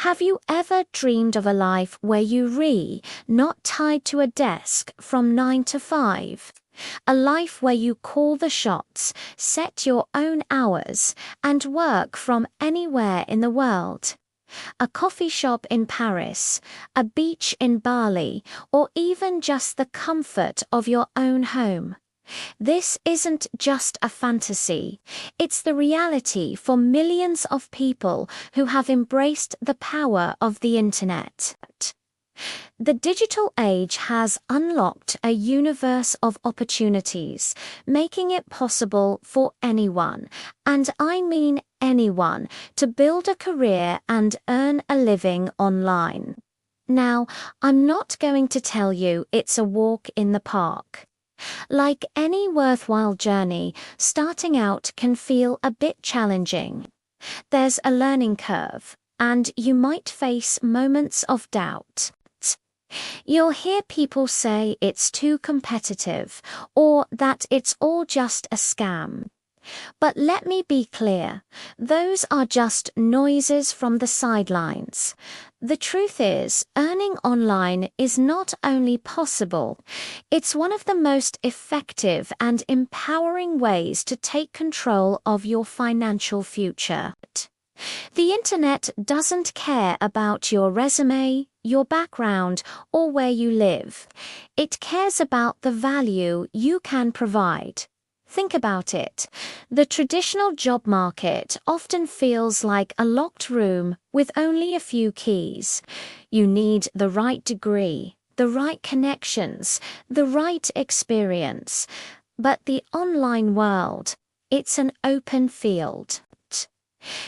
Have you ever dreamed of a life where not tied to a desk from 9 to 5? A life where you call the shots, set your own hours, and work from anywhere in the world. A coffee shop in Paris, a beach in Bali, or even just the comfort of your own home. This isn't just a fantasy, it's the reality for millions of people who have embraced the power of the internet. The digital age has unlocked a universe of opportunities, making it possible for anyone, and I mean anyone, to build a career and earn a living online. Now, I'm not going to tell you it's a walk in the park. Like any worthwhile journey, starting out can feel a bit challenging. There's a learning curve, and you might face moments of doubt. You'll hear people say it's too competitive, or that it's all just a scam. But let me be clear, those are just noises from the sidelines. The truth is, earning online is not only possible, it's one of the most effective and empowering ways to take control of your financial future. The internet doesn't care about your resume, your background, or where you live. It cares about the value you can provide. Think about it. The traditional job market often feels like a locked room with only a few keys. You need the right degree, the right connections, the right experience. But the online world, it's an open field.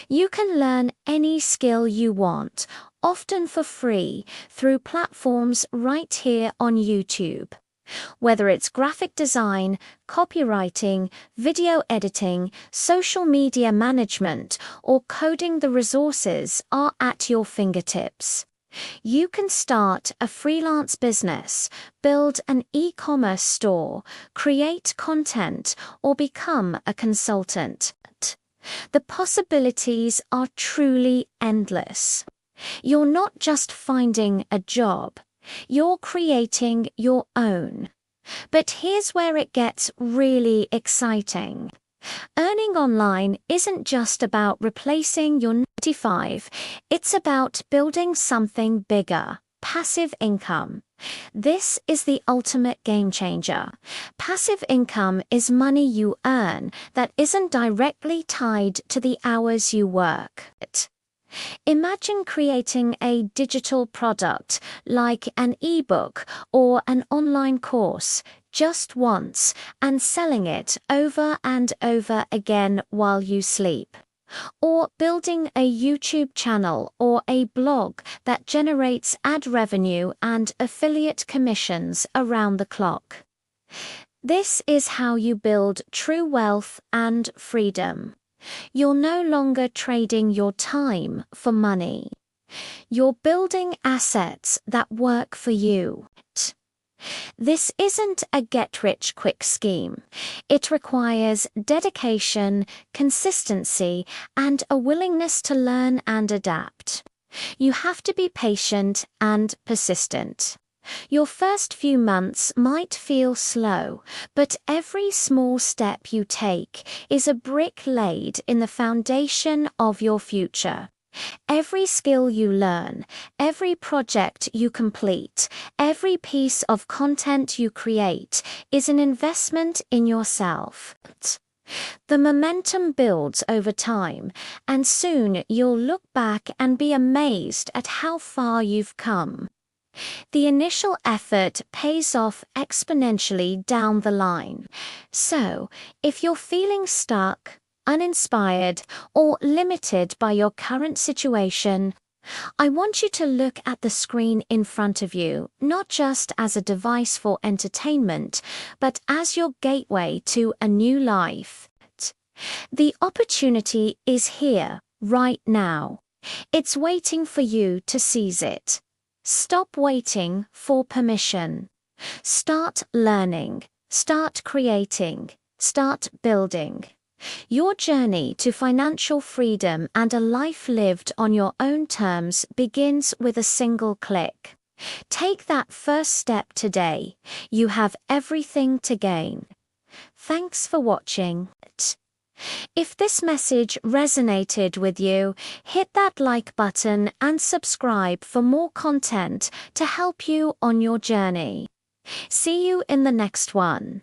You can learn any skill you want, often for free, through platforms right here on YouTube. Whether it's graphic design, copywriting, video editing, social media management, or coding, the resources are at your fingertips. You can start a freelance business, build an e-commerce store, create content, or become a consultant. The possibilities are truly endless. You're not just finding a job, you're creating your own. But here's where it gets really exciting. Earning online isn't just about replacing your 9 to 5, it's about building something bigger, passive income. This is the ultimate game changer. Passive income is money you earn that isn't directly tied to the hours you work. Imagine creating a digital product like an ebook or an online course just once and selling it over and over again while you sleep. Or building a YouTube channel or a blog that generates ad revenue and affiliate commissions around the clock. This is how you build true wealth and freedom. You're no longer trading your time for money. You're building assets that work for you. This isn't a get-rich-quick scheme. It requires dedication, consistency, and a willingness to learn and adapt. You have to be patient and persistent. Your first few months might feel slow, but every small step you take is a brick laid in the foundation of your future. Every skill you learn, every project you complete, every piece of content you create is an investment in yourself. The momentum builds over time, and soon you'll look back and be amazed at how far you've come. The initial effort pays off exponentially down the line. So, if you're feeling stuck, uninspired, or limited by your current situation, I want you to look at the screen in front of you, not just as a device for entertainment, but as your gateway to a new life. The opportunity is here, right now. It's waiting for you to seize it. Stop waiting for permission. Start learning. Start creating. Start building. Your journey to financial freedom and a life lived on your own terms begins with a single click. Take that first step today. You have everything to gain. Thanks for watching. If this message resonated with you, hit that like button and subscribe for more content to help you on your journey. See you in the next one.